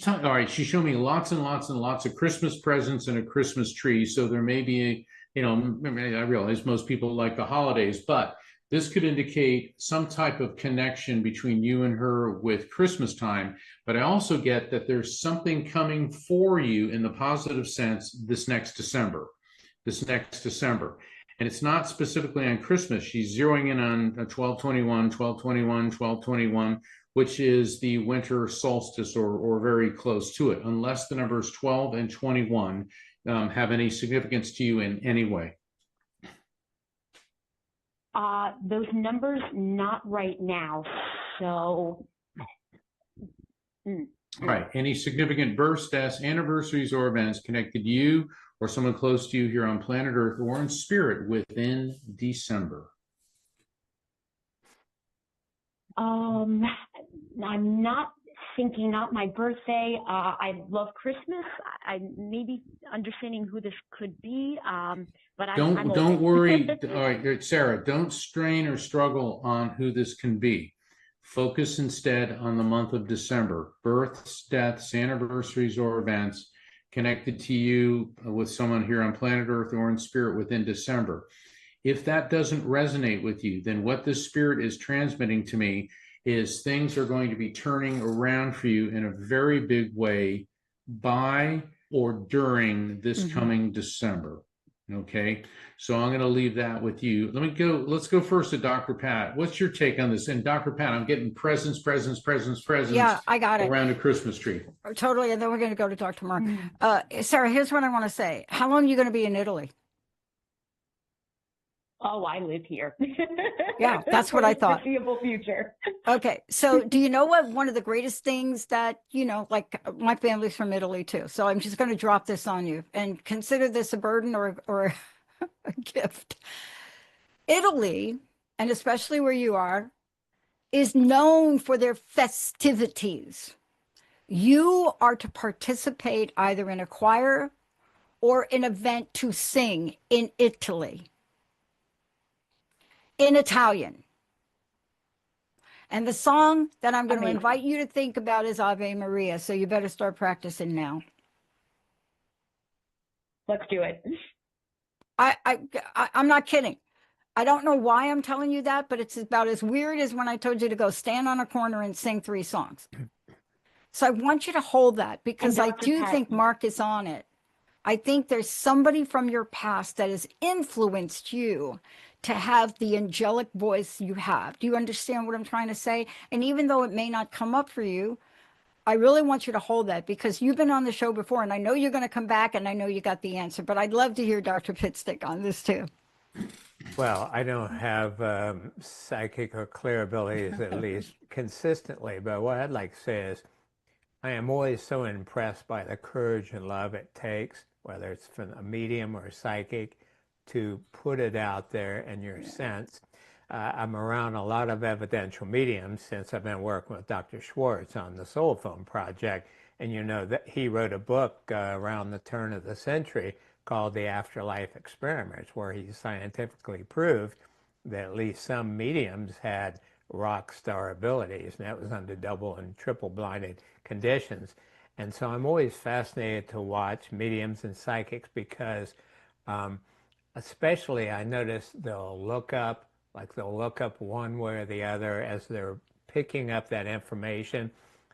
All right, she showed me lots and lots and lots of Christmas presents and a Christmas tree. So there may be, I realize most people like the holidays, but this could indicate some type of connection between you and her with Christmas time. But I also get that there's something coming for you in the positive sense this next December. And it's not specifically on Christmas. She's zeroing in on 12/21, 12/21, 12/21, which is the winter solstice or very close to it, unless the numbers 12 and 21 have any significance to you in any way. Those numbers, not right now. So, All right. Any significant births, deaths, anniversaries, or events connected to you or someone close to you here on planet Earth or in spirit within December? I'm not thinking, not my birthday. I love Christmas. I may be understanding who this could be, but don't worry. All right, Sarah, don't strain or struggle on who this can be. Focus instead on the month of December. Births, deaths, anniversaries, or events connected to you with someone here on planet Earth or in spirit within December. If that doesn't resonate with you, then what this spirit is transmitting to me is things are going to be turning around for you in a very big way by or during this coming December. Okay, so I'm going to leave that with you. Let's go first to Dr. Pat. What's your take on this? And Dr. Pat, I'm getting presents. Yeah, I got it. Around a Christmas tree. Totally. And then we're going to go to Dr. Mark. Sarah, here's what I want to say. How long are you going to be in Italy? Oh, I live here. Yeah, that's what I thought. Foreseeable future. Okay, so do you know what one of the greatest things that, like my family's from Italy too. So I'm just going to drop this on you and consider this a burden or a gift. Italy, and especially where you are, is known for their festivities. You are to participate either in a choir or an event to sing in Italy, in Italian. And the song that I'm going to invite you to think about is Ave Maria. So you better start practicing now. Let's do it. I'm not kidding. I don't know why I'm telling you that, but it's about as weird as when I told you to go stand on a corner and sing 3 songs. So I want you to hold that because I do think Mark is on it. I think there's somebody from your past that has influenced you to have the angelic voice you have. Do you understand what I'm trying to say? And even though it may not come up for you, I really want you to hold that because you've been on the show before and I know you're going to come back and I know you got the answer, but I'd love to hear Dr. Pitstick on this too. Well, I don't have psychic or clear abilities, at least consistently, but what I'd like to say is I am always so impressed by the courage and love it takes, whether it's from a medium or a psychic, to put it out there in your sense. I'm around a lot of evidential mediums since I've been working with Dr. Schwartz on the Soul Phone Project. And you know that he wrote a book around the turn of the century called The Afterlife Experiments, where he scientifically proved that at least some mediums had rock star abilities, and that was under double and triple blinded conditions. And so I'm always fascinated to watch mediums and psychics because especially I notice they'll look up one way or the other as they're picking up that information.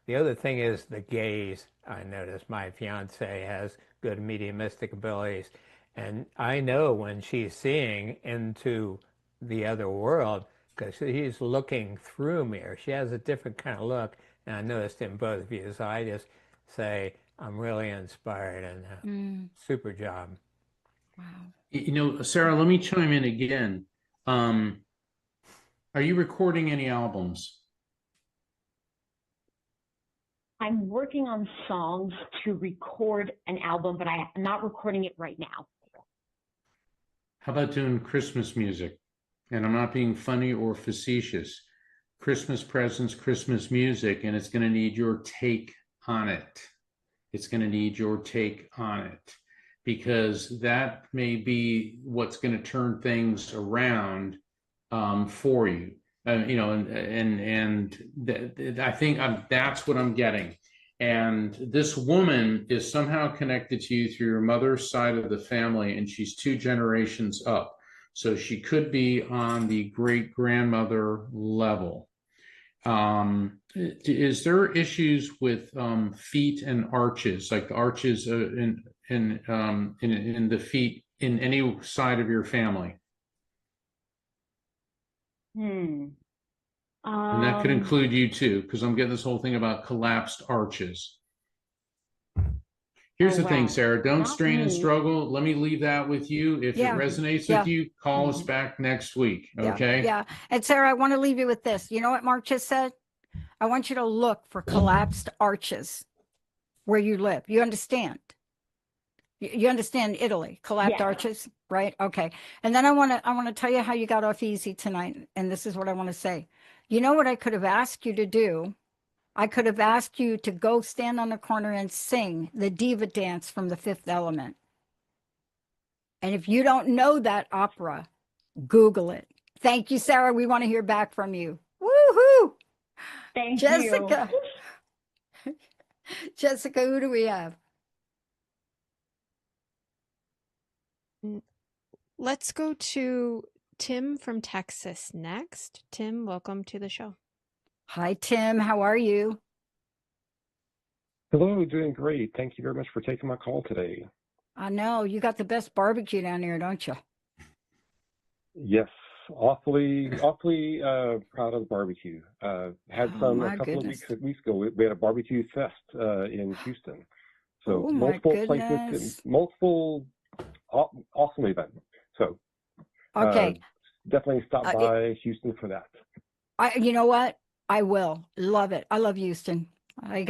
The other thing is the gaze. I notice my fiance has good mediumistic abilities, and I know when she's seeing into the other world because she's looking through me, or she has a different kind of look, and I noticed in both of you. So I just say, I'm really inspired and super job. Wow. You know, Sarah, let me chime in again. Are you recording any albums? I'm working on songs to record an album, but I'm not recording it right now. How about doing Christmas music? And I'm not being funny or facetious. Christmas presents, Christmas music, and it's going to need your take on it. It's going to need your take on it, because that may be what's going to turn things around for you. You know, and I think that's what I'm getting. And this woman is somehow connected to you through your mother's side of the family, and she's 2 generations up. So she could be on the great-grandmother level. Is there issues with feet and arches, like the arches in the feet in any side of your family? And that could include you too, because I'm getting this whole thing about collapsed arches. Here's the thing, Sarah, don't strain and struggle. Let me leave that with you. If it resonates with you, call us back next week. Okay. Yeah. And Sarah, I want to leave you with this. You know what Mark just said? I want you to look for collapsed arches where you live. You understand? You understand Italy, collapsed arches, right? Okay. And then I want to tell you how you got off easy tonight. And this is what I want to say. You know what I could have asked you to do? I could have asked you to go stand on the corner and sing the diva dance from The Fifth Element. And if you don't know that opera, Google it. Thank you, Sarah. We want to hear back from you. Woohoo! Thank Jessica. you. Jessica, who do we have? Let's go to Tim from Texas next. Tim, welcome to the show. Hi, Tim. How are you? Hello, doing great. Thank you very much for taking my call today. I know you got the best barbecue down here, don't you? Yes, awfully proud of the barbecue. Had some a couple of weeks ago. We had a barbecue fest in Houston. So multiple places, multiple awesome event. So okay, definitely stop by Houston for that. You know what? I will love it. I love Houston. I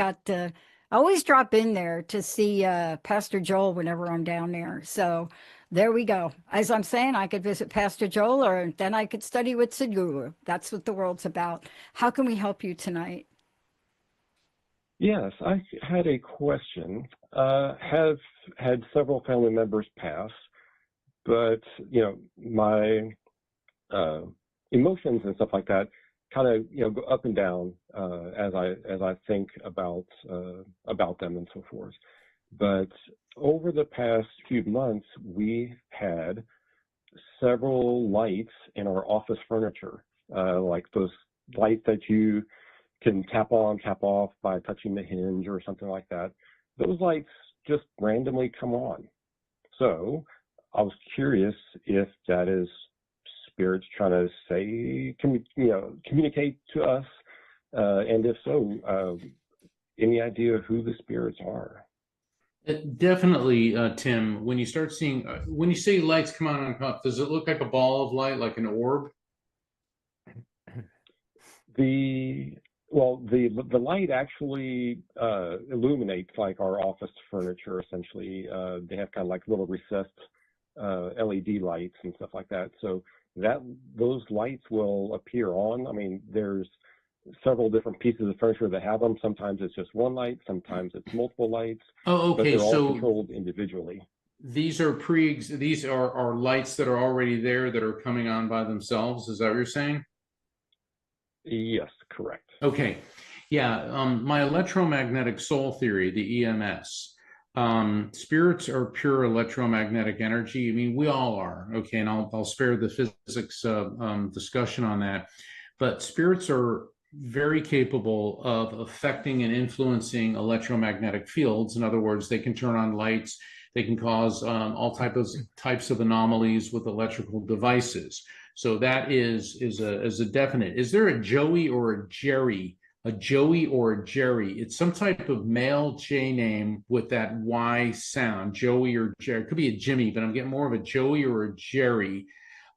always drop in there to see Pastor Joel whenever I'm down there. So there we go. As I'm saying, I could visit Pastor Joel, or then I could study with Sadhguru. That's what the world's about. How can we help you tonight? Yes, I had a question. Have had several family members pass, but my emotions and stuff like that kind of go up and down as I think about them and so forth. But over the past few months, we had several lights in our office furniture, like those lights that you can tap on, tap off by touching the hinge or something like that. Those lights just randomly come on. So I was curious if that is spirits trying to say, communicate to us, and if so, any idea who the spirits are? Definitely, Tim. When you start seeing, when you say lights come on and off, does it look like a ball of light, like an orb? The light actually illuminates like our office furniture. Essentially, they have kind of like little recessed LED lights and stuff like that. So those lights will appear on. I mean, there's several different pieces of furniture that have them. Sometimes it's just one light, sometimes it's multiple lights. Oh, okay. But they're so all controlled individually. These are lights that are already there that are coming on by themselves. Is that what you're saying? Yes, correct. Okay. Yeah. My electromagnetic soul theory, the EMS. Spirits are pure electromagnetic energy. I mean, we all are. Okay. And I'll spare the physics discussion on that. But spirits are very capable of affecting and influencing electromagnetic fields. In other words, they can turn on lights. They can cause all types of anomalies with electrical devices. So that is a definite. Is there a Joey or a Jerry? A Joey or a Jerry? It's some type of male J name with that Y sound. Joey or Jerry. It could be a Jimmy, but I'm getting more of a Joey or a Jerry.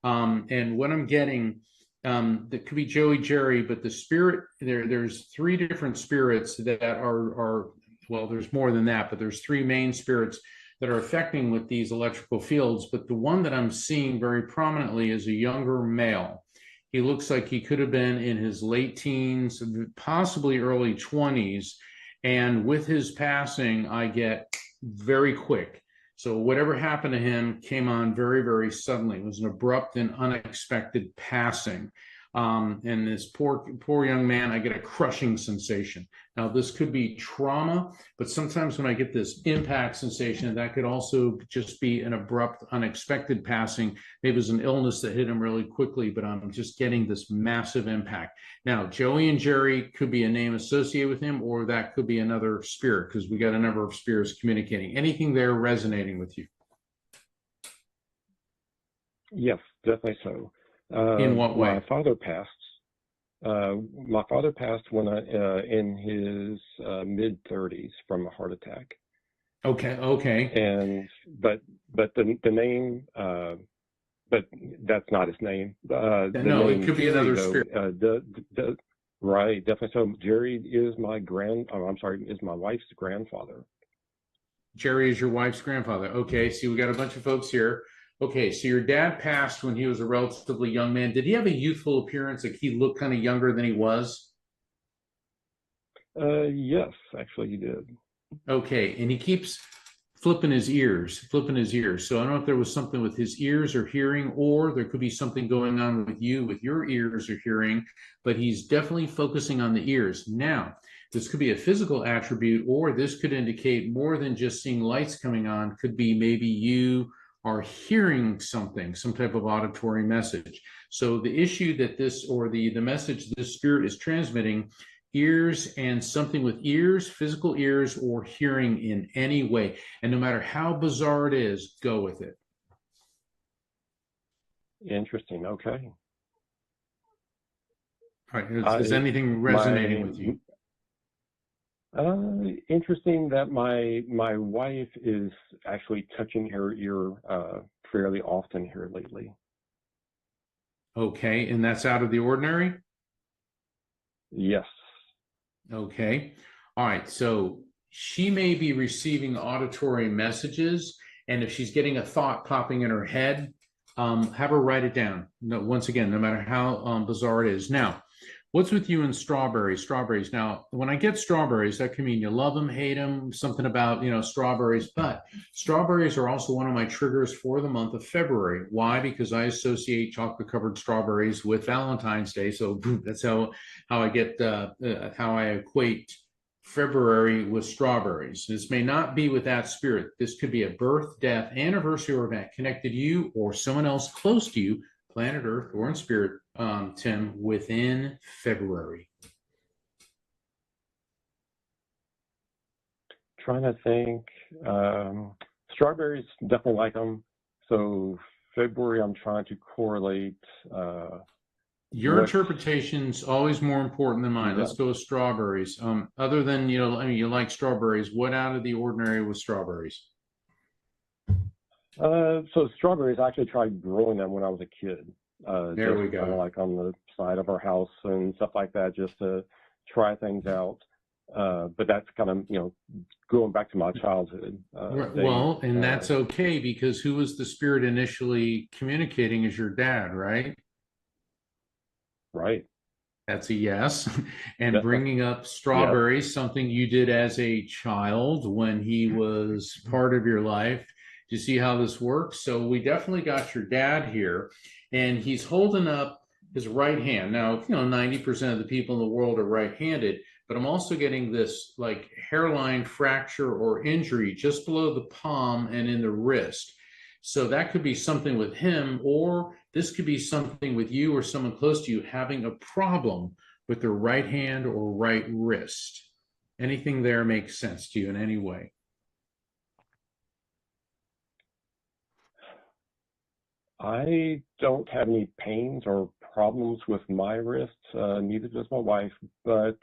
And what I'm getting, that could be Joey, Jerry, but the spirit there's three different spirits that are well, there's more than that, but there's three main spirits that are affecting with these electrical fields. But the one that I'm seeing very prominently is a younger male. He looks like he could have been in his late teens, possibly early 20s. And with his passing, I get very quick. So whatever happened to him came on very, very suddenly. It was an abrupt and unexpected passing. And this poor young man, I get a crushing sensation. Now, this could be trauma, but sometimes when I get this impact sensation, that could also just be an abrupt, unexpected passing. Maybe it was an illness that hit him really quickly, but I'm just getting this massive impact. Now, Joey and Jerry could be a name associated with him, or that could be another spirit, because we got a number of spirits communicating. Anything there resonating with you? Yes, definitely so. In what way? My father passed. My father passed when in his mid-30s from a heart attack. Okay. And but the name, but that's not his name. No, it could be another spirit. Right, definitely. So Jerry is is my wife's grandfather. Jerry is your wife's grandfather. Okay, see, we got a bunch of folks here. Okay, so your dad passed when he was a relatively young man. Did he have a youthful appearance? Like he looked kind of younger than he was? Yes, actually he did. Okay, and he keeps flipping his ears. So I don't know if there was something with his ears or hearing, or there could be something going on with you, with your ears or hearing, but he's definitely focusing on the ears. Now, this could be a physical attribute, or this could indicate more than just seeing lights coming on. Could be maybe you are hearing something, some type of auditory message. So the issue that this, or the message this spirit is transmitting, ears and something with ears, physical ears, or hearing in any way. And no matter how bizarre it is, go with it. Interesting. Okay. All right. Is anything resonating with you? Interesting that my wife is actually touching her ear fairly often here lately. Okay, and that's out of the ordinary? Yes. Okay. All right. So she may be receiving auditory messages, and if she's getting a thought popping in her head, have her write it down. No, once again, no matter how bizarre it is. Now, what's with you and strawberries? Strawberries. Now, when I get strawberries, that can mean you love them, hate them, something about, strawberries. But strawberries are also one of my triggers for the month of February. Why? Because I associate chocolate-covered strawberries with Valentine's Day. So that's how I get how I equate February with strawberries. This may not be with that spirit. This could be a birth, death, anniversary, or event connected to you or someone else close to you, planet Earth or in spirit, Tim, within February. Trying to think. Strawberries, definitely like them. So February, I'm trying to correlate. Your interpretation's always more important than mine. Let's go with strawberries. Other than, you like strawberries, what out of the ordinary was strawberries? So strawberries, I actually tried growing them when I was a kid. There we go. Kind of like on the side of our house and stuff like that, just to try things out. But that's kind of, going back to my childhood. And that's okay, because who was the spirit initially communicating as your dad, right? Right. That's a yes. And bringing up strawberries, something you did as a child when he was part of your life. Do you see how this works? So we definitely got your dad here, and he's holding up his right hand. Now, 90% of the people in the world are right-handed, but I'm also getting this like hairline fracture or injury just below the palm and in the wrist. So that could be something with him, or this could be something with you or someone close to you having a problem with their right hand or right wrist. Anything there makes sense to you in any way? I don't have any pains or problems with my wrist, neither does my wife, but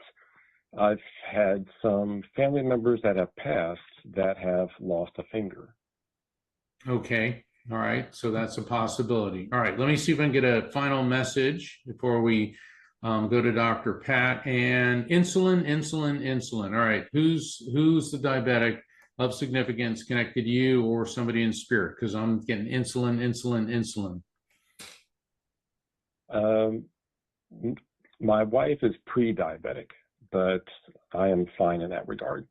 I've had some family members that have passed that have lost a finger. Okay. All right. So that's a possibility. All right. Let me see if I can get a final message before we go to Dr. Pat. And insulin. All right. Who's the diabetic of significance connected to you or somebody in spirit? Because I'm getting insulin. My wife is pre-diabetic, but I am fine in that regard.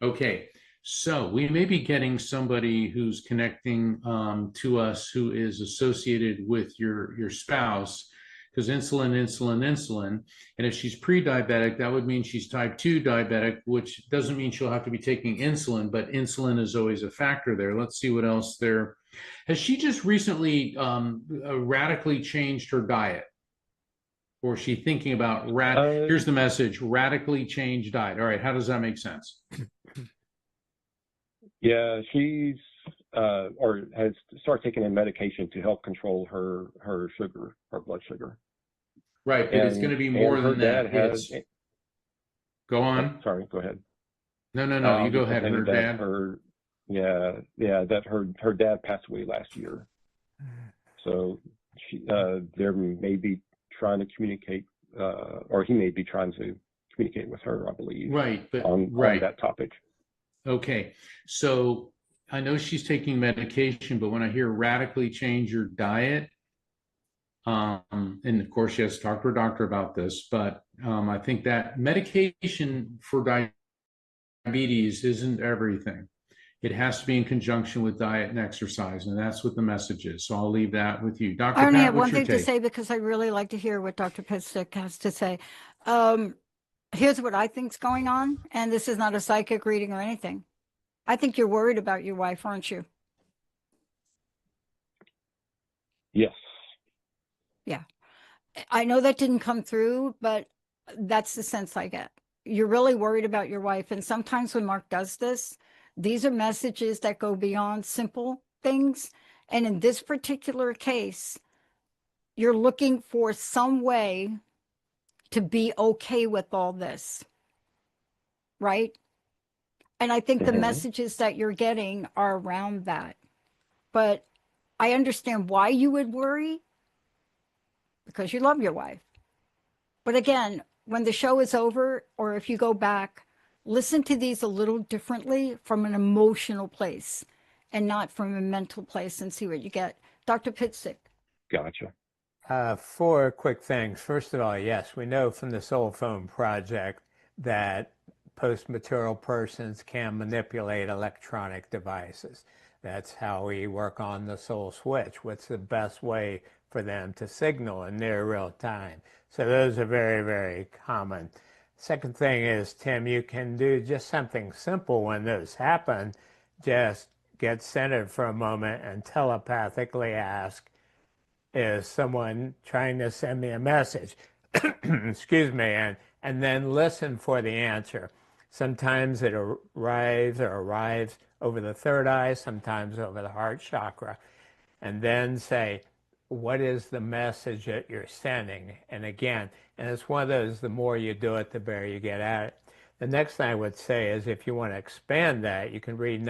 Okay. So we may be getting somebody who's connecting to us who is associated with your spouse, because insulin. And if she's pre-diabetic, that would mean she's type 2 diabetic, which doesn't mean she'll have to be taking insulin, but insulin is always a factor there. Let's see what else there. Has she just recently radically changed her diet? Or is she thinking about, here's the message, radically change diet. All right, how does that make sense? Yeah, she's or has started taking a medication to help control her sugar, her blood sugar. Right, but it's going to be more than that. Go on. Sorry, go ahead. No, you go ahead. Her dad. That her dad passed away last year. So she, there may be trying to communicate, or he may be trying to communicate with her, I believe. Right, but on that topic. Okay, so I know she's taking medication, but when I hear radically change your diet, and of course she has to talk to her doctor about this, but I think that medication for diabetes isn't everything. it has to be in conjunction with diet and exercise, and that's what the message is. So I'll leave that with you. Dr. I only Pat, have what's one your thing to take? say because I really like to hear what Dr. Pitstick has to say. Here's what I think's going on, and this is not a psychic reading or anything. I think you're worried about your wife, aren't you? Yes. Yeah. I know that didn't come through, but that's the sense I get. You're really worried about your wife. And sometimes when Mark does this, these are messages that go beyond simple things. And in this particular case, you're looking for some way to be okay with all this, right? And I think the messages that you're getting are around that. But I understand why you would worry, because you love your wife. But again, when the show is over, or if you go back, listen to these a little differently from an emotional place and not from a mental place, and see what you get. Dr. Pitstick. Gotcha. 4 quick things. First of all, yes, we know from the Soul Phone Project that post-material persons can manipulate electronic devices. That's how we work on the soul switch. What's the best way for them to signal in near real time? So those are very, very common. Second thing is, Tim, you can do just something simple when those happen. Just get centered for a moment and telepathically ask, is someone trying to send me a message? Excuse me, and then listen for the answer. Sometimes it arrives over the third eye, sometimes over the heart chakra. And then say, what is the message that you're sending? And again, and it's one of those, the more you do it, the better you get at it. The next thing I would say is, if you want to expand that, you can read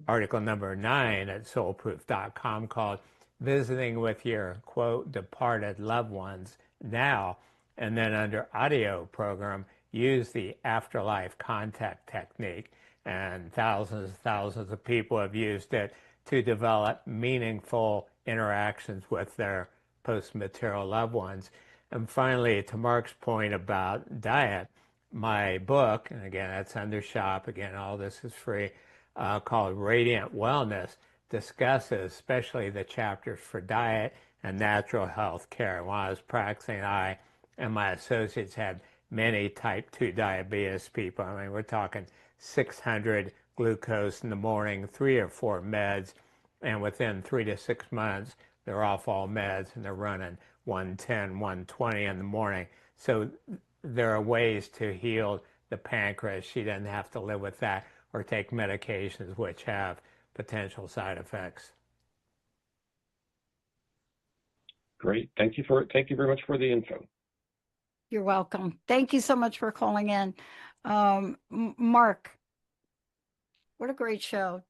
article number 9 at soulproof.com called Visiting with Your, quote, departed loved ones now. And then under audio program, use the afterlife contact technique. And thousands of people have used it to develop meaningful interactions with their post-material loved ones. And finally, to Mark's point about diet, my book, and again, that's under shop, again, all this is free, called Radiant Wellness, discusses especially the chapters for diet and natural health care. When I was practicing, I and my associates had many type 2 diabetes people. I mean, we're talking 600 glucose in the morning, 3 or 4 meds, and within 3 to 6 months, they're off all meds and they're running 110, 120 in the morning. So there are ways to heal the pancreas. She doesn't have to live with that or take medications which have potential side effects. Great. Thank you very much for the info. You're welcome. Thank you so much for calling in. Mark, what a great show.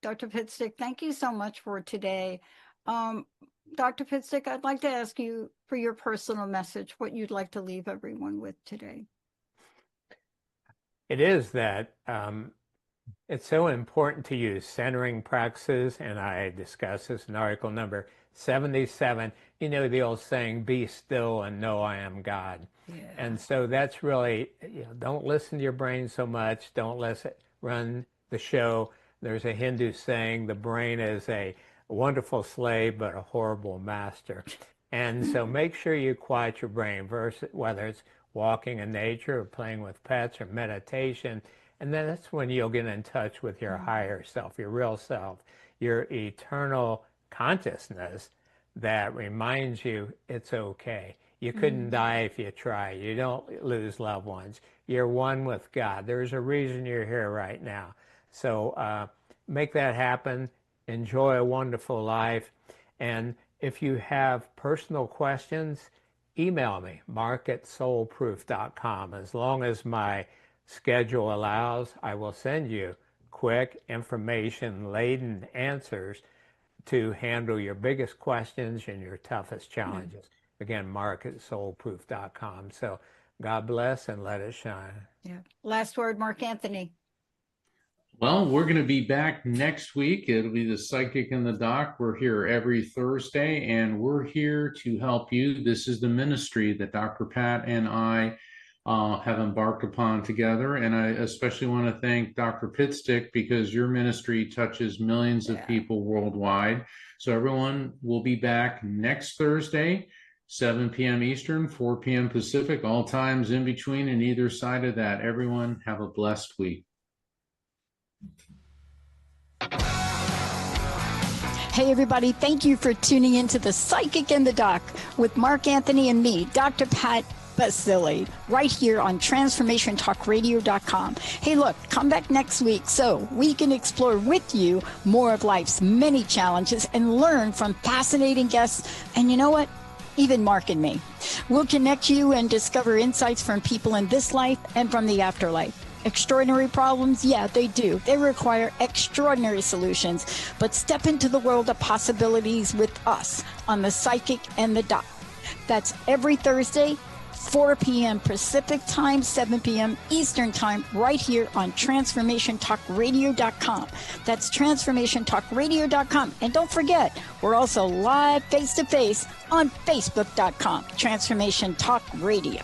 Dr. Pitstick, thank you so much for today. Dr. Pitstick, I'd like to ask you for your personal message, what you'd like to leave everyone with today. It is that it's so important to use centering practices, and I discuss this in article number 77. You know the old saying, be still and know I am God. Yeah. And so that's really, don't listen to your brain so much. Don't run the show. There's a Hindu saying, the brain is a wonderful slave, but a horrible master. And so make sure you quiet your brain, whether it's walking in nature or playing with pets or meditation. And then that's when you'll get in touch with your higher self, your real self, your eternal consciousness that reminds you it's okay. You couldn't die if you try. You don't lose loved ones. You're one with God. There's a reason you're here right now. So make that happen. Enjoy a wonderful life. And if you have personal questions, email me, mark@soulproof.com. As long as my schedule allows, I will send you quick, information-laden answers to handle your biggest questions and your toughest challenges. Again, mark@soulproof.com. So God bless and let it shine. Yeah. Last word, Mark Anthony. Well, we're going to be back next week. It'll be the Psychic and the Doc. We're here every Thursday, and we're here to help you. This is the ministry that Dr. Pat and I have embarked upon together. And I especially want to thank Dr. Pitstick, because your ministry touches millions of people worldwide. So everyone will be back next Thursday, 7 p.m. Eastern, 4 p.m. Pacific, all times in between and either side of that. Everyone have a blessed week. Hey, everybody. Thank you for tuning into The Psychic and the Doc with Mark Anthony and me, Dr. Pat Basile, right here on TransformationTalkRadio.com. Hey, look, come back next week so we can explore with you more of life's many challenges and learn from fascinating guests. And you know what? Even Mark and me. We'll connect you and discover insights from people in this life and from the afterlife. Extraordinary problems? Yeah, they do. They require extraordinary solutions. But step into the world of possibilities with us on The Psychic and the Doc. That's every Thursday, 4 p.m. Pacific Time, 7 p.m. Eastern Time, right here on TransformationTalkRadio.com. That's TransformationTalkRadio.com. And don't forget, we're also live face-to-face on Facebook.com, Transformation Talk Radio.